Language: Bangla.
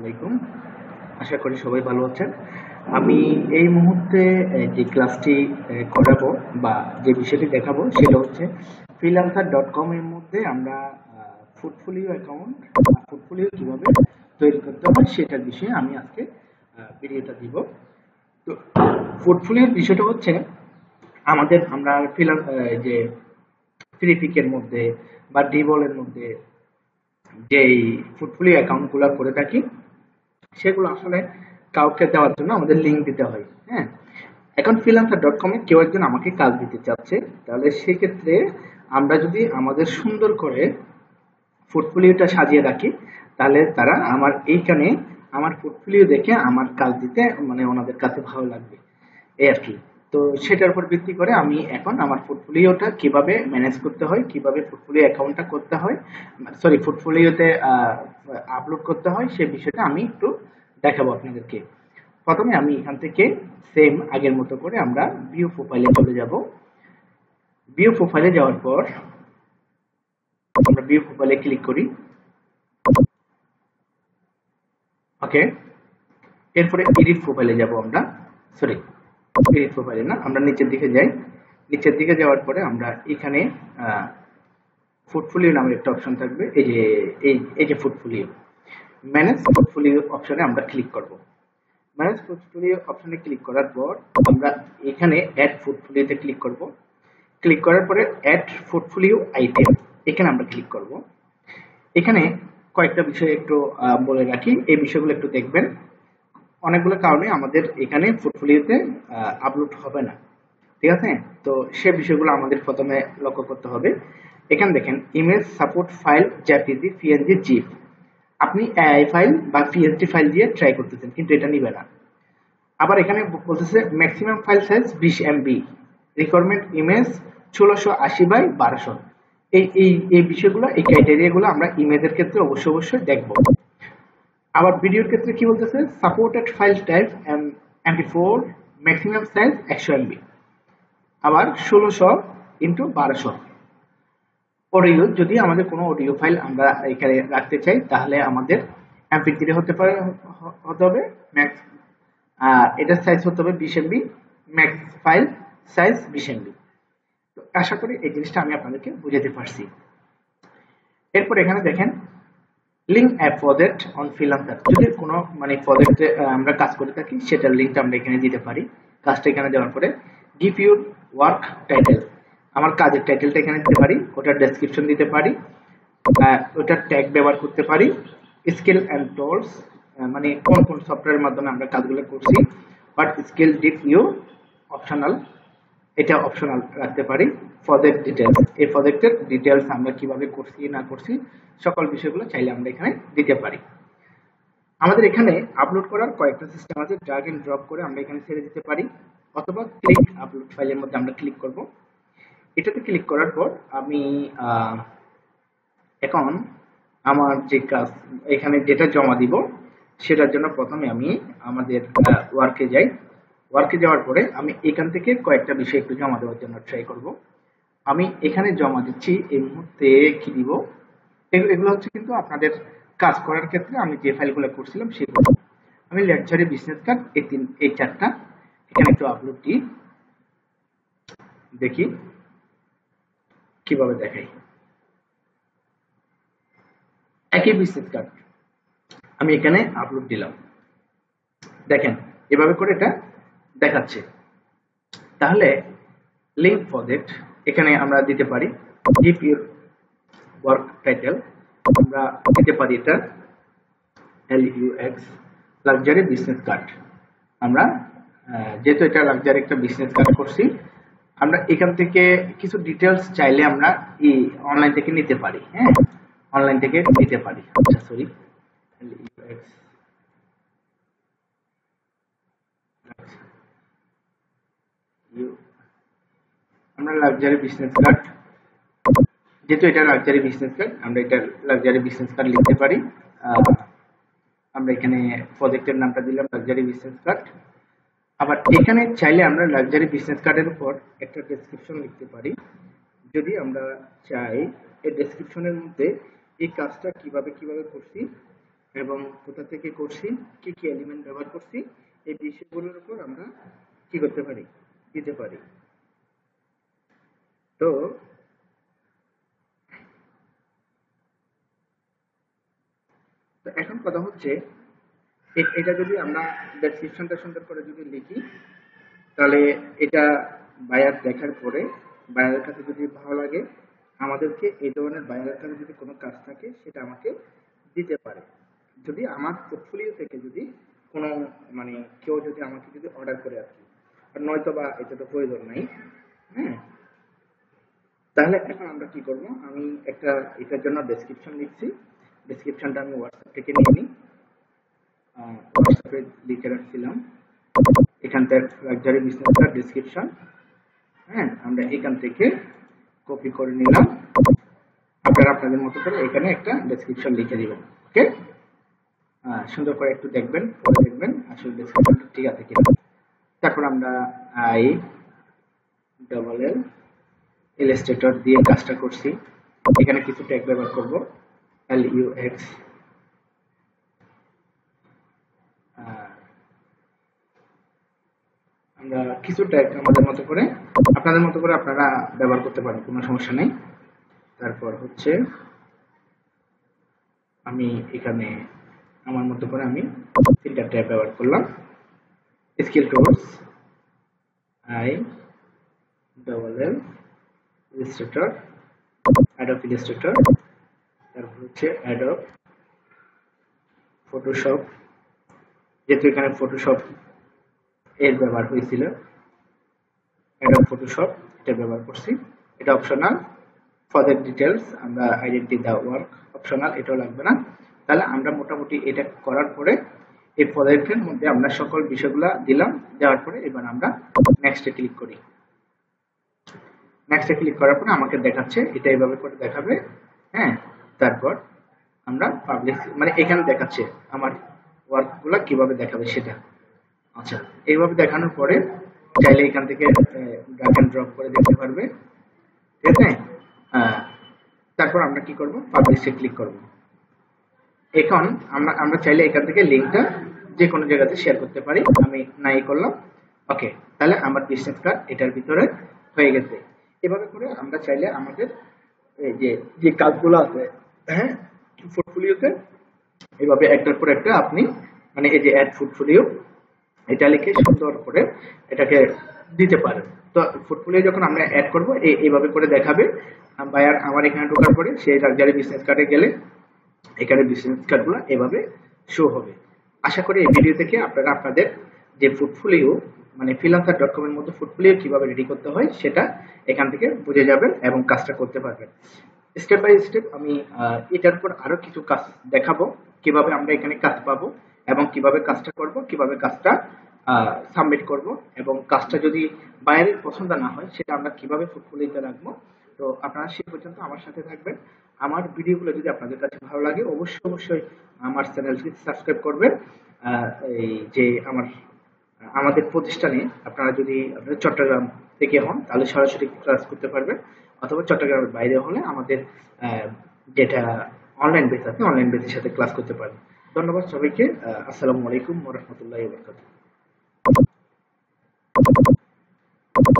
আলাইকুম। আশা করি সবাই ভালো আছেন। আমি এই মুহূর্তে যে ক্লাসটি করাবো বা যে বিষয়টি দেখাবো সেটা হচ্ছে freelancer.com এর মধ্যে আমরা পোর্টফোলিও অ্যাকাউন্ট পোর্টফোলিও কিভাবে তৈরি করতে হয় সেটার বিষয়ে আমি আজকে ভিডিওটা দিব। তো পোর্টফোলিওর বিষয়টা হচ্ছে আমরা যে ফ্রিপিকের মধ্যে বা ডিবলের মধ্যে যেই পোর্টফোলিও অ্যাকাউন্ট গুলো করে থাকি সেগুলো আসলে কাউকে দেওয়ার জন্য আমাদের লিঙ্ক দিতে হয়। হ্যাঁ, এখন freelancer.com এ কেউ একজন আমাকে কাজ দিতে চাচ্ছে, তাহলে সেক্ষেত্রে আমরা যদি আমাদের সুন্দর করে পোর্টফোলিওটা সাজিয়ে রাখি তাহলে তারা এইখানে আমার পোর্টফোলিও দেখে আমার কাজ দিতে মানে ওনাদের কাছে ভালো লাগবে এই আর কি। তো সেটার উপর ভিত্তি করে আমি এখন আমার পোর্টফোলিওটা কিভাবে ম্যানেজ করতে হয়, কিভাবে পোর্টফোলিও অ্যাকাউন্টটা করতে হয়, পোর্টফোলিওতে আপলোড করতে হয় সে বিষয়টা আমি একটু দেখাবো আপনাদেরকে। প্রথমে আমি এখান থেকে সেম আগের মতো করে আমরা ভিউ প্রোফাইলে চলে যাব। ভিউ প্রোফাইলে যাওয়ার পর আমরা ভিউ প্রোফাইলে ক্লিক করি। ওকে, এরপরে এডিট প্রোফাইলে যাব আমরা। সরি, এডিট প্রোফাইলে না, আমরা নিচের দিকে যাই। নিচের দিকে যাওয়ার পরে আমরা এখানে পোর্টফোলিও নামের একটা অপশন থাকবে। এই যে পোর্টফোলিও, ম্যানেজ পোর্টফোলিও অপশনে আমরা ক্লিক করব। ম্যানেজ পোর্টফোলিও অপশনে ক্লিক করার পর আমরা এখানে অ্যাড পোর্টফোলিওতে ক্লিক করব। ক্লিক করার পরে অ্যাড পোর্টফোলিও আইটেম এখানে আমরা ক্লিক করব। এখানে কয়েকটা বিষয় একটু বলে রাখি, এই বিষয়গুলো একটু দেখবেন। অনেকগুলো কারণে আমাদের এখানে পোর্টফোলিওতে আপলোড হবে না, ঠিক আছে? তো সে বিষয়গুলো আমাদের প্রথমে লক্ষ্য করতে হবে। এখানে দেখেন image support file JPG PNG zip, আপনি এআই ফাইল বা পিএসডি ফাইল দিয়ে ট্রাই করতেছেন কিন্তু এটা নিবে না। আবার এখানে বলতেছে maximum file size 20 MB, requirement image 1680 by 1200। এই বিষয়গুলো, এই ক্রাইটেরিয়াগুলো আমরা ইমেজের ক্ষেত্রে অবশ্যই দেখব। আবার ভিডিওর ক্ষেত্রে কি বলতেছে supported file type MP4, maximum size 100 MB, আবার 1600x1200। অডিও, যদি আমাদের কোনো অডিও ফাইল আমরা এখানে রাখতে চাই তাহলে আমাদের MP3 হতে হবে ম্যাক্স, এটার সাইজ হতে হবে 20 MB, max file size 20 MB. তো আশা করি এই জিনিসটা আমি আপনাদেরকে বুঝাতে পারছি। এরপর এখানে দেখেন link app project on freelancer, যদি কোনো প্রজেক্টে আমরা কাজ করে থাকি সেটার লিঙ্কটা আমরা এখানে দিতে পারি। কাজটা এখানে দেওয়ার পরে গিভ ইউর ওয়ার্ক টাইটেল, আমার কাজের টাইটেলটা এখানে দিতে পারি, ওটার ডেসক্রিপশন দিতে পারি, ওটার ট্যাগ ব্যবহার করতে পারি। স্কিল অ্যান্ড টুলস, মানে কোন কোন সফটওয়্যারের মাধ্যমে আমরা কাজগুলো করছি, but skill deep you optional, এটা অপশনাল রাখতে পারি। প্রজেক্ট ডিটেলস, এই প্রজেক্টের ডিটেলস আমরা কিভাবে করছি না করছি সকল বিষয়গুলো চাইলে আমরা এখানে দিতে পারি। আমাদের এখানে আপলোড করার কয়েকটা সিস্টেম আছে, ড্র্যাগ এন্ড ড্রপ করে আমরা এখানে ছেড়ে দিতে পারি, অথবা ক্লিক আপলোড ফাইলের মধ্যে আমরা ক্লিক করব। এটাতে ক্লিক করার পর আমি এখন আমার যে কাজ এখানে যেটা জমা দিব সেটার জন্য প্রথমে আমি আমাদের ওয়ার্কে যাই। ওয়ার্কে যাওয়ার পরে আমি এখান থেকে কয়েকটা বিষয় একটু জমা দেওয়ার জন্য ট্রাই করব। আমি এখানে জমা দিচ্ছি এই মুহূর্তে, কি দিব এগুলো হচ্ছে কিন্তু আপনাদের কাজ করার ক্ষেত্রে আমি যে ফাইলগুলো করছিলাম সেগুলো। আমি লেকচারে বিজনেস কার্ড এই চারটা এখানে একটু আপলোড দিই, দেখি কিভাবে দেখাই। একই বিজনেস কার্ড আমি এখানে আপলোড দিলাম, দেখেন এভাবে করে এটা দেখাচ্ছে। তাহলে লিঙ্ক প্রজেক্ট এখানে আমরা দিতে পারি, গিভ ইউর ওয়ার্ক টাইটেল আমরা দিতে পারি এটা LUX লাক্সারি বিজনেস কার্ড। আমরা যেহেতু এটা লাক্সারি একটা বিজনেস কার্ড করছি, আমরা এখান থেকে কিছু ডিটেলস চাইলে আমরা অনলাইন থেকে নিতে পারি। হ্যাঁ, অনলাইন থেকে নিতে পারি। আচ্ছা সরি, LUX আমরা লাক্সারি বিজনেস কার্ড, যেহেতু এটা লাক্সারি বিজনেস কার্ড আমরা এটা লাক্সারি বিজনেস কার্ড লিখতে পারি। আমরা এখানে প্রজেক্টের নামটা দিলাম লাক্সারি বিজনেস কার্ড। আবার এখানে চাইলে আমরা লাক্সারি বিজনেস কার্ডের উপর একটা ডেসক্রিপশন লিখতে পারি, যদি আমরা চাই এই ডেসক্রিপশনের মধ্যে এই কাজটা কিভাবে করছি এবং কোথা থেকে করছি, কি কি এলিমেন্ট ব্যবহার করছি, এই বিষয়গুলোর উপর আমরা কি করতে পারি, দিতে পারি। তো এখন কথা হচ্ছে এটা যদি আমরা ডেসক্রিপশনটা সুন্দর করে যদি লিখি, তাহলে এটা বায়ার দেখার পরে বায়ারের কাছে যদি ভালো লাগে, আমাদেরকে এই ধরনের বায়ারের কাছে যদি কোনো কাজ থাকে সেটা আমাকে দিতে পারে। যদি আমার পোর্টফোলিও থেকে যদি কোনো মানে কেউ যদি আমাকে যদি অর্ডার করে আর কি, আর নয়তো বা এটা তো প্রয়োজন নাই। হ্যাঁ, তাহলে এখন আমরা কি করব, আমি একটা এটার জন্য ডেসক্রিপশন লিখছি। ডেসক্রিপশনটা আমি হোয়াটসঅ্যাপ থেকে নিয়ে নিই। হোয়াটসঅ্যাপে লিখে রাখছিলাম এখান থেকে লাক্সারি বিজনেস ডেসক্রিপশন। হ্যাঁ, আমরা এখান থেকে কপি করে নিলাম। আপনারা আপনাদের মতো করে এখানে একটা ডেসক্রিপশন লিখে দিবেন। ওকে, সুন্দর করে একটু দেখবেন, পরে দেখবেন আসলে ডেসক্রিপশনটা ঠিক আছে কিনা। তারপর আমরা আই ডাবল এল ইলাস্ট্রেটর দিয়ে কাজটা করছি। এখানে কিছু ট্যাগ ব্যবহার করব, এল ইউ এক্স, আমরা কিছু ট্যাগ আমাদের মতো করে, আপনাদের মতো করে আপনারা ব্যবহার করতে পারেন, কোনো সমস্যা নেই। তারপর হচ্ছে আমি এখানে আমার মতো করে আমি তিনটা ট্যাগ ব্যবহার করলাম। Skill tools, I double L Illustrator, Adobe Illustrator, তারপর হচ্ছে অ্যাডোব ফটোশপ, যেহেতু এখানে ফটোশপ এর ব্যবহার হয়েছিল, অ্যাডোব ফটোশপ এটা ব্যবহার করছি। এটা অপশনাল, ফার্দার ডিটেলস আমরা আইডেন্টি দা ওয়ার্ক অপশনাল, এটাও লাগবে না। তাহলে আমরা মোটামুটি এটা করার পরে এই প্রজেক্টের মধ্যে আমরা সকল বিষয়গুলো দিলাম, দেওয়ার পরে এবার আমরা নেক্সটে ক্লিক করি। নেক্সটে ক্লিক করার পরে আমাকে দেখাচ্ছে, এটা এইভাবে করে দেখাবে। হ্যাঁ, তারপর আমরা পাবলিশ মানে এখানে দেখাচ্ছে আমার ওয়ার্কগুলো কিভাবে দেখাবে সেটা। আচ্ছা, এইভাবে দেখানোর পরে চাইলে এখান থেকে ড্র্যাগ এন্ড ড্রপ করে দেখতে পারবে। ঠিক আছে, তারপর আমরা কি করব, পাবলিশে ক্লিক করব। এখন আমরা চাইলে এখান থেকে লিঙ্কটা যে কোনো জায়গাতে শেয়ার করতে পারি, আমি নাই করলাম। ওকে, তাহলে আমার বিজনেস কার্ড এটার ভিতরে হয়ে গেছে। এভাবে করে আমরা চাইলে আমাদের এই যে কাজগুলো আছে, হ্যাঁ, পোর্টফোলিওতে এইভাবে একটার পর একটা আপনি মানে এই যে অ্যাড পোর্টফোলিও এটা লিখে সুন্দর করে এটাকে দিতে পারেন। তো পোর্টফোলিও যখন আমরা অ্যাড করব এইভাবে করে দেখাবে। বায়ার আমার এখানে ঢোকার পরে সেই লাক্সারি বিজনেস কার্ডে গেলে এখানে বিজনেস কার্ডগুলো এভাবে শো হবে। আশা করি এই ভিডিও থেকে আপনারা আপনাদের যে পোর্টফোলিও মানে freelancer.com এর মধ্যে পোর্টফোলিও কিভাবে রেডি করতে হয় সেটা এখান থেকে বুঝে যাবেন এবং কাজটা করতে পারবেন। স্টেপ বাই স্টেপ আমি এটার উপর আরো কিছু কাজ দেখাবো, কিভাবে আমরা এখানে কাজ পাবো এবং কিভাবে কাজটা করব, কিভাবে কাজটা সাবমিট করব, এবং কাজটা যদি বাইরের পছন্দ না হয় সেটা আমরা কিভাবে পোর্টফোলিওতে রাখবো। তো আপনারা সে পর্যন্ত আমার সাথে থাকবেন। আমার ভিডিওগুলো যদি আপনাদের কাছে ভালো লাগে অবশ্যই আমার চ্যানেলটি সাবস্ক্রাইব করবেন। এই যে আমাদের প্রতিষ্ঠানে আপনারা যদি আপনারা চট্টগ্রাম থেকে হন তাহলে সরাসরি ক্লাস করতে পারবেন, অথবা চট্টগ্রামের বাইরে হলে আমাদের যেটা অনলাইন বেস আছে অনলাইন বেসের সাথে ক্লাস করতে পারবেন। ধন্যবাদ সবাইকে। আসসালামু আলাইকুম ওয়া রাহমাতুল্লাহি ওয়া বারাকাতুহু।